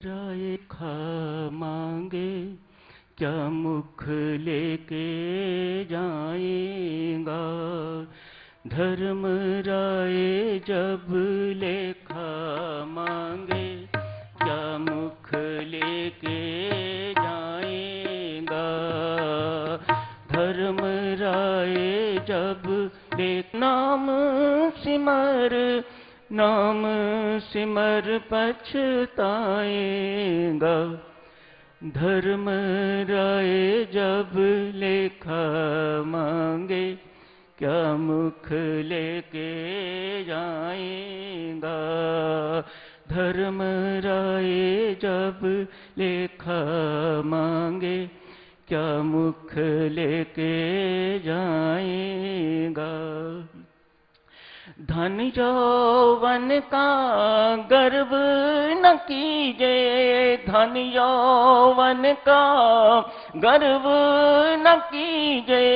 राय खा मांगे क्या मुख लेके जाएगा। धर्म राय जब लेखा मांगे क्या मुख लेके जाएगा। धर्म राय जब ले नाम सिमर पछताएगा। धर्म राय जब लेखा मांगे क्या मुख लेके जाएगा। धर्म राय जब लेखा मांगे क्या मुख लेके जाएगा। धन यौवन का गर्व न कीजे, धन यौवन का गर्व न कीजे,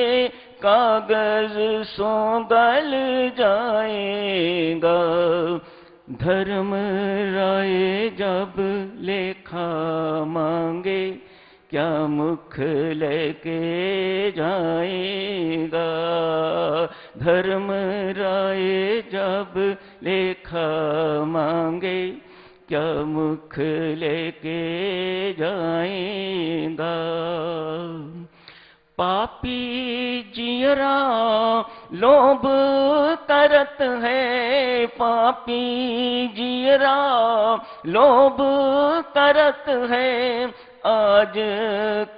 कागज सो गल जाएगा। धर्म राय जब लेखा मांगे क्या मुख लेके जाएगा। धर्म राय जब लेखा मांगे क्या मुख लेके जाएगा। पापी जियरा लोभ करत है, पापी जियरा लोभ करत है, आज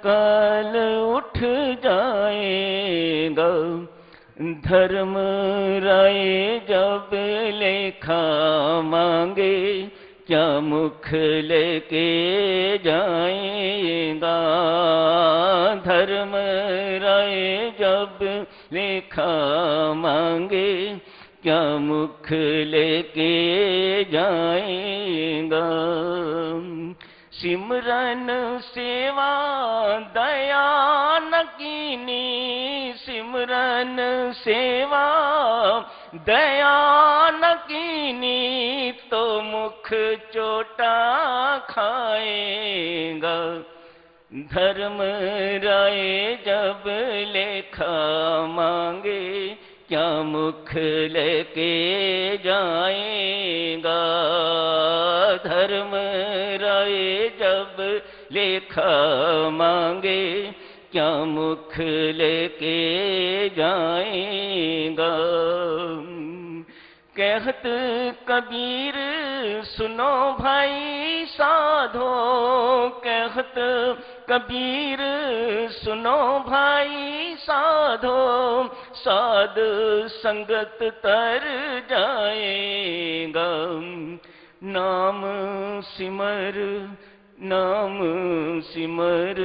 कल उठ जाएगा। धर्म राय जब लेखा मांगे क्या मुख लेके जाएगा। धर्म राय जब लेखा मांगे क्या मुख लेके जाएगा। सिमरन सेवा दया न कीनी, सिमरन सेवा दया न कीनी, तो मुख चोटा खाएगा। धर्म राय जब लेखा मांगे क्या मुख लेके जाएगा। धर्म राय जब लेखा मांगे क्या मुख लेके जाएगा। कहत कबीर सुनो भाई साधो, कहत कबीर सुनो भाई साधो, साध संगत तर जाएगा। नाम सिमर नाम सिमर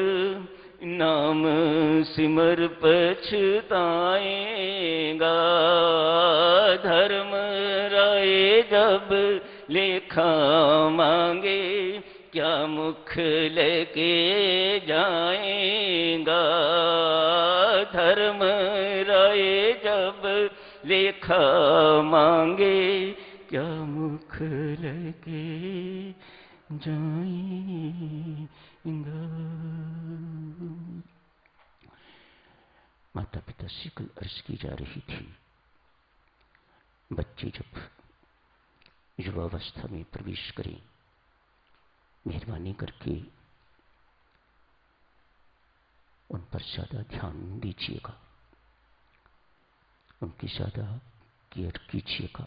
नाम सिमर पछताएगा। धर्म राय जब लेखा मांगे क्या मुख लेके जाएगा। धर्म राय जब लेखा मांगे क्या मुख लेके जाएगा। माता पिता से कल अर्ज की जा रही थी, बच्चे जब युवावस्था में प्रवेश करें, मेहरबानी करके उन पर ज्यादा ध्यान दीजिएगा, उनकी ज्यादा केयर कीजिएगा,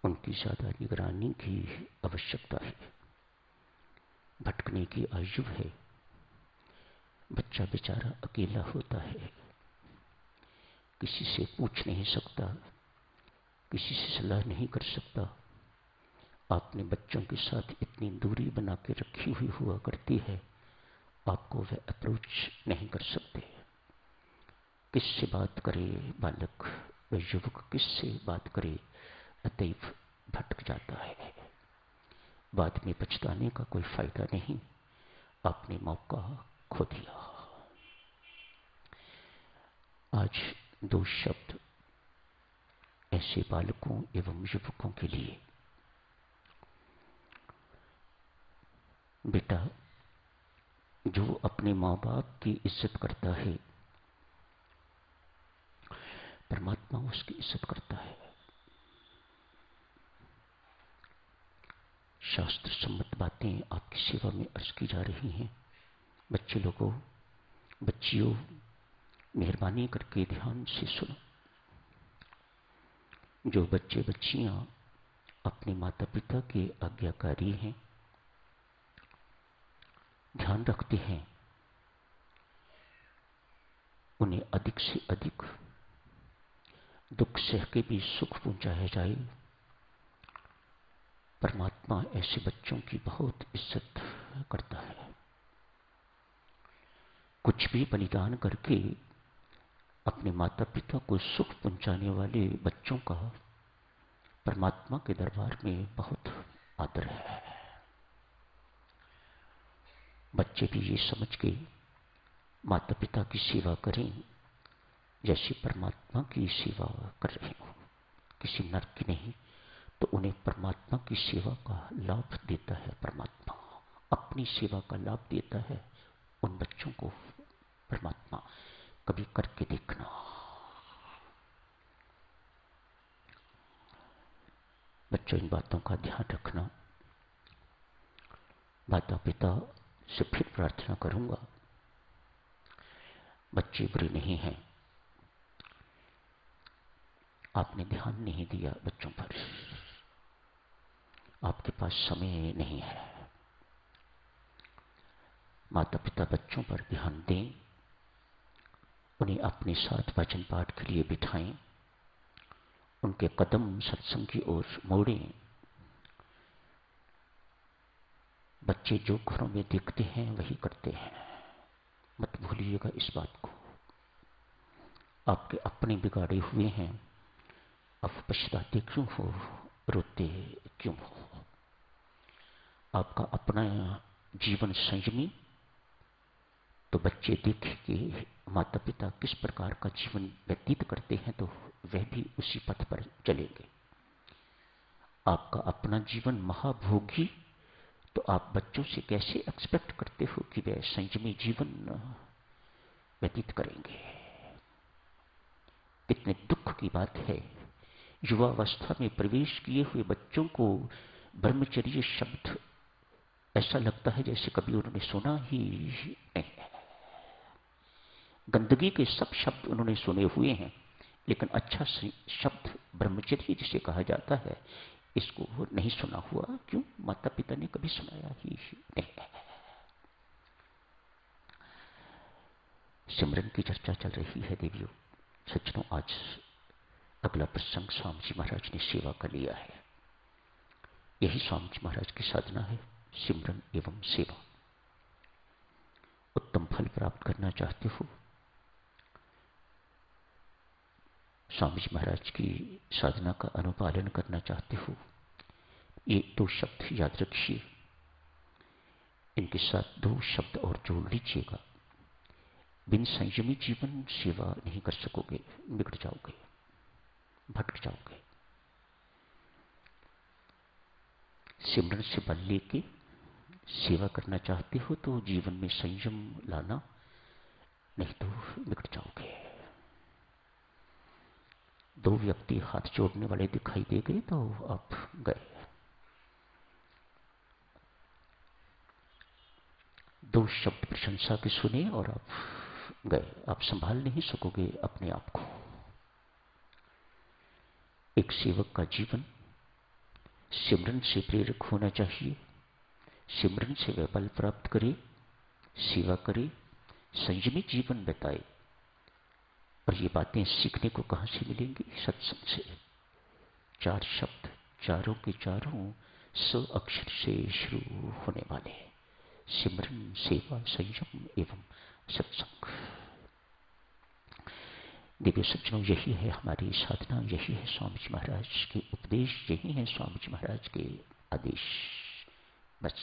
उनकी ज्यादा निगरानी की आवश्यकता है। भटकने की आयु है, बच्चा बेचारा अकेला होता है, किसी से पूछ नहीं सकता, किसी से सलाह नहीं कर सकता। आपने बच्चों के साथ इतनी दूरी बना के रखी हुई हुआ करती है, आपको वह अप्रोच नहीं कर सकते। किससे बात करे बालक, वह युवक किससे बात करे, अतएव भटक जाता है। बाद में पछताने का कोई फायदा नहीं, आपने मौका खो दिया। आज दो शब्द ऐसे बालकों एवं युवकों के लिए। बेटा जो अपने माँ बाप की इज्जत करता है, परमात्मा उसकी इज्जत करता है। शास्त्र सम्मत बातें आपकी सेवा में अर्ज की जा रही हैं। बच्चे लोगों, बच्चियों, मेहरबानी करके ध्यान से सुनो। जो बच्चे बच्चियां अपने माता पिता के आज्ञाकारी हैं, ध्यान रखते हैं, उन्हें अधिक से अधिक दुख सह के भी सुख पहुंचाया जाए। परमात्मा ऐसे बच्चों की बहुत इज्जत करता है। कुछ भी बलिदान करके अपने माता पिता को सुख पहुंचाने वाले बच्चों का परमात्मा के दरबार में बहुत आदर है। बच्चे भी ये समझ के माता पिता की सेवा करें जैसे परमात्मा की सेवा कर रहे हो, किसी नर की नहीं। तो उन्हें परमात्मा की सेवा का लाभ देता है। परमात्मा अपनी सेवा का लाभ देता है उन बच्चों को। परमात्मा कभी करके देखना। बच्चों, इन बातों का ध्यान रखना। माता पिता से फिर प्रार्थना करूंगा, बच्चे बुरे नहीं हैं, आपने ध्यान नहीं दिया बच्चों पर, आपके पास समय नहीं है। माता पिता बच्चों पर ध्यान दें, उन्हें अपने साथ वचन पाठ के लिए बिठाएं, उनके कदम सत्संग की ओर मोड़ें। बच्चे जो घरों में देखते हैं वही करते हैं, मत भूलिएगा इस बात को। आपके अपने बिगाड़े हुए हैं, आप पछताते क्यों हो, रोते क्यों हो? आपका अपना जीवन संयमी, तो बच्चे देखें कि माता पिता किस प्रकार का जीवन व्यतीत करते हैं, तो वह भी उसी पथ पर चलेंगे। आपका अपना जीवन महाभोगी, तो आप बच्चों से कैसे एक्सपेक्ट करते हो कि वे संयमी जीवन व्यतीत करेंगे? कितने दुख की बात है, युवावस्था में प्रवेश किए हुए बच्चों को ब्रह्मचर्य शब्द ऐसा लगता है जैसे कभी उन्होंने सुना ही नहीं है। गंदगी के सब शब्द उन्होंने सुने हुए हैं, लेकिन अच्छा शब्द ब्रह्मचर्य जिसे कहा जाता है, इसको नहीं सुना हुआ। क्यों? माता पिता ने कभी सुनाया ही नहीं है। सिमरन की चर्चा चल रही है देवियों, सज्जनों। आज अगला प्रसंग स्वामी जी महाराज ने सेवा का लिया है। यही स्वामी जी महाराज की साधना है, सिमरन एवं सेवा। उत्तम फल प्राप्त करना चाहते हो, स्वामी जी महाराज की साधना का अनुपालन करना चाहते हो, ये दो शब्द याद रखिए। इनके साथ दो शब्द और जोड़ लीजिएगा। बिन संयमी जीवन सेवा नहीं कर सकोगे, बिगड़ जाओगे, भटक जाओगे। सिमरन से बल लेके सेवा करना चाहते हो तो जीवन में संयम लाना, नहीं तो बिगड़ जाओगे। दो व्यक्ति हाथ जोड़ने वाले दिखाई दे गए तो आप गए। दो शब्द प्रशंसा के सुने और आप गए। आप संभाल नहीं सकोगे अपने आप को। एक सेवक का जीवन सिमरन से प्रेरक होना चाहिए। सिमरन से वह बल प्राप्त करे, सेवा करे, संयमी जीवन बिताए। और ये बातें सीखने को कहां से मिलेंगी? सत्संग से। चार शब्द, चारों के चारों 100 अक्षर से शुरू होने वाले हैं। सिमरन, सेवा, संयम एवं सत्संग। दिव्य सज्जनों, यही है हमारी साधना, यही है स्वामी जी महाराज के उपदेश, यही है स्वामी जी महाराज के आदेश। बस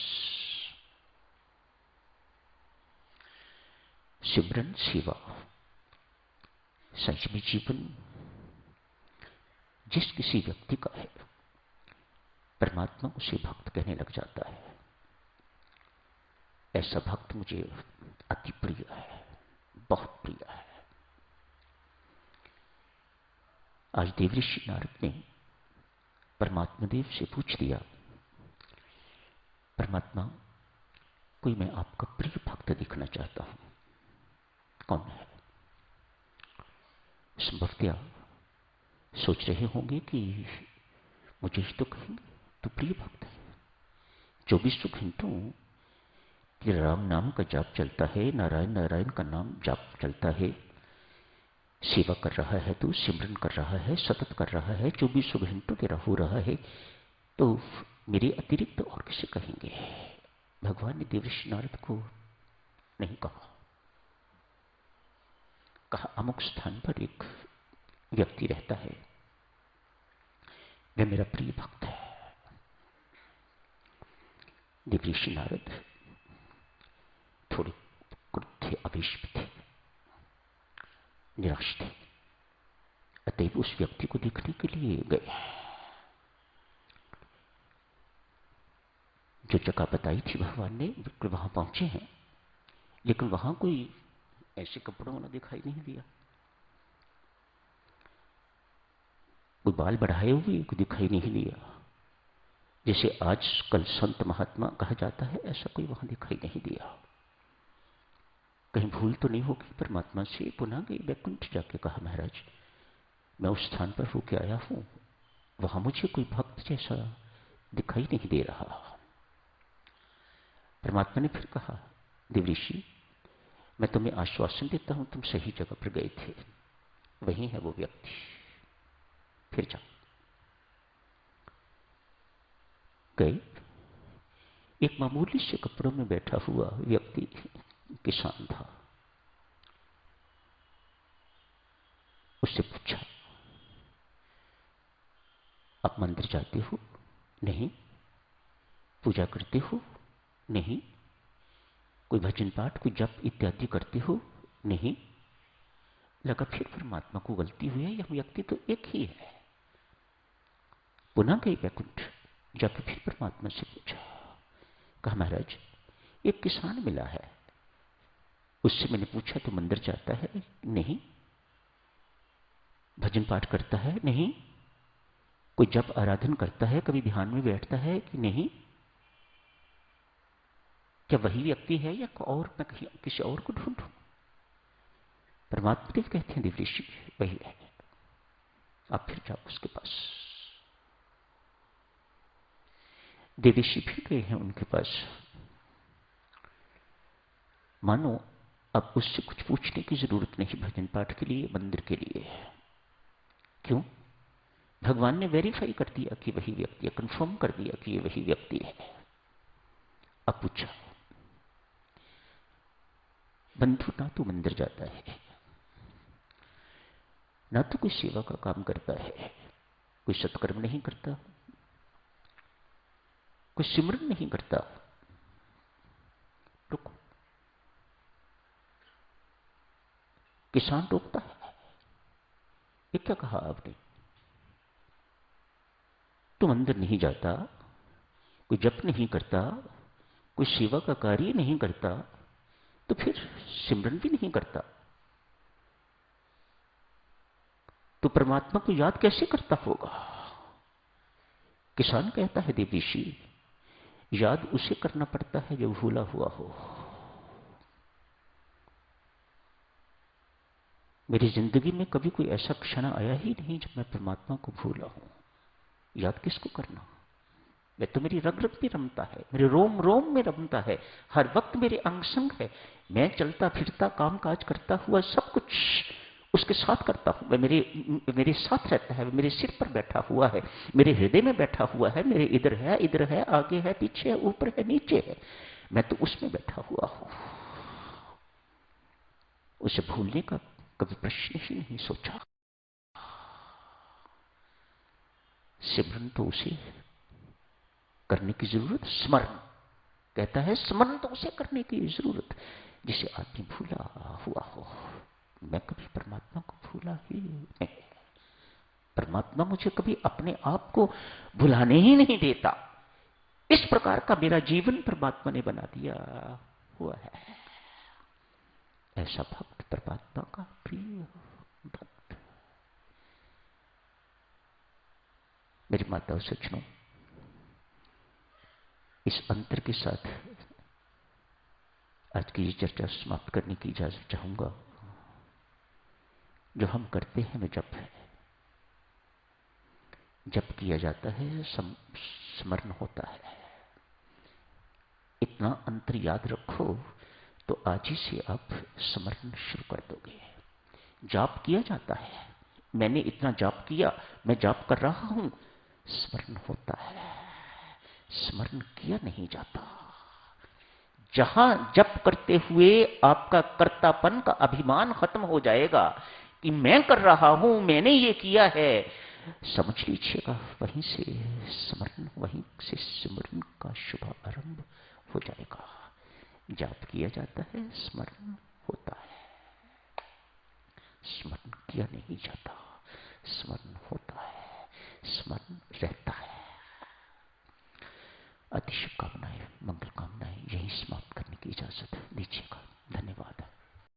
सिमरन, सेवा, संयमी जीवन जिस किसी व्यक्ति का है, परमात्मा उसे भक्त कहने लग जाता है। ऐसा भक्त मुझे अति प्रिय है, बहुत प्रिय है। आज देवऋषि नारद ने परमात्मा देव से पूछ दिया, परमात्मा, कोई मैं आपका प्रिय भक्त दिखना चाहता हूं, कौन है? संभवतया सोच रहे होंगे कि मुझे ही तो कहेंगे तो प्रिय भक्त है। 24 घंटों तेरे राम नाम का जाप चलता है, नारायण नारायण का नाम जाप चलता है, सेवा कर रहा है, तू सिमरन कर रहा है, सतत कर रहा है, 24 घंटों तेरा हो रहा है, तो मेरे अतिरिक्त और किसे कहेंगे? भगवान ने देवऋषि नारद को नहीं कहा। कहा, अमुक स्थान पर एक व्यक्ति रहता है, वह मेरा प्रिय भक्त है। देवऋषि नारद थोड़े क्रुद्ध थे, आवेश में थे, निराश थे। अतएव उस व्यक्ति को देखने के लिए गए। जो जगह बताई थी भगवान ने, बिल्कुल वहां पहुंचे हैं, लेकिन वहां कोई ऐसे कपड़ों वाला दिखाई नहीं दिया, कोई बाल बढ़ाए हुए कोई दिखाई नहीं दिया। जैसे आज कल संत महात्मा कहा जाता है, ऐसा कोई वहां दिखाई नहीं दिया। कहीं भूल तो नहीं होगी परमात्मा से? पुनः गई वैकुंठ, जाके कहा, महाराज मैं उस स्थान पर होके आया हूं, वहां मुझे कोई भक्त जैसा दिखाई नहीं दे रहा। परमात्मा ने फिर कहा, देवऋषि मैं तुम्हें आश्वासन देता हूं, तुम सही जगह पर गए थे, वही है वो व्यक्ति, फिर जाओ। गए, एक मामूली से कपड़ों में बैठा हुआ व्यक्ति किसान था। उससे पूछा, आप मंदिर जाते हो? नहीं। पूजा करते हो? नहीं। कोई भजन पाठ, कोई जप इत्यादि करते हो? नहीं। लगा फिर परमात्मा को गलती हुई है, यह व्यक्ति तो एक ही है। पुनः गई वैकुंठ, जाके फिर परमात्मा से पूछा। कहा, महाराज एक किसान मिला है, उससे मैंने पूछा तो मंदिर जाता है? नहीं। भजन पाठ करता है? नहीं। कोई जप आराधन करता है, कभी ध्यान में बैठता है कि नहीं? क्या वही व्यक्ति है या और मैं किसी और को ढूंढूं? परमात्मा देव कहते हैं, देवऋषि वही है, आप फिर जाओ उसके पास। देवऋषि फिर गए हैं उनके पास। मानो अब उससे कुछ पूछने की जरूरत नहीं भजन पाठ के लिए, मंदिर के लिए। क्यों? भगवान ने वेरीफाई कर दिया कि वही व्यक्ति है, कंफर्म कर दिया कि ये वही व्यक्ति है। अब पूछा, बंधु ना तो मंदिर जाता है, ना तो कोई सेवा का काम करता है, कोई सत्कर्म नहीं करता, कोई सिमरन नहीं करता। रुको, किसान रोकता है, ये क्या कहा आपने? तो मंदिर नहीं जाता, कोई जप नहीं करता, कोई सेवा का कार्य नहीं करता, तो फिर सिमरन भी नहीं करता, तो परमात्मा को याद कैसे करता होगा? किसान कहता है, देवऋषि याद उसे करना पड़ता है जो भूला हुआ हो। मेरी जिंदगी में कभी कोई ऐसा क्षण आया ही नहीं जब मैं परमात्मा को भूला हूं। याद किसको करना? मैं तो मेरी रग रग में रमता है, मेरे रोम रोम में रमता है, हर वक्त मेरे अंग संग है। मैं चलता फिरता काम काज करता हुआ सब कुछ उसके साथ करता हूं। वह मेरे साथ रहता है, मेरे सिर पर बैठा हुआ है, मेरे हृदय में बैठा हुआ है, मेरे इधर है, आगे है, पीछे है, ऊपर है, नीचे है, मैं तो उसमें बैठा हुआ हूं। उसे भूलने का कभी प्रश्न ही नहीं सोचा। सिमरन तो उसे करने की जरूरत, स्मरण कहता है, स्मरण तो उसे करने की जरूरत जिसे आदमी भूला हुआ हो। मैं कभी परमात्मा को भूला ही नहीं। परमात्मा मुझे कभी अपने आप को भुलाने ही नहीं देता। इस प्रकार का मेरा जीवन परमात्मा ने बना दिया। हुआ है। ऐसा भक्त परमात्मा का प्रिय भक्त। मेरी माताओं सज्जनों, इस अंतर के साथ आज की ये चर्चा समाप्त करने की इजाजत चाहूंगा। जो हम करते हैं वह जप है। जप किया जाता है, स्मरण होता है। इतना अंतर याद रखो तो आज ही से आप स्मरण शुरू कर दोगे। जाप किया जाता है, मैंने इतना जाप किया, मैं जाप कर रहा हूं, स्मरण होता है। स्मरण किया नहीं जाता। जहां जप करते हुए आपका कर्तापन का अभिमान खत्म हो जाएगा कि मैं कर रहा हूं, मैंने ये किया है, समझ लीजिएगा वहीं से स्मरण, वहीं से स्मरण का शुभ आरंभ हो जाएगा। जाप किया जाता है, स्मरण होता है। स्मरण किया नहीं जाता, स्मरण होता है, स्मरण रहता है। अति शुभकामनाएं, मंगल कामनाएं यही समाप्त करने की इजाजत दीजिएगा। धन्यवाद।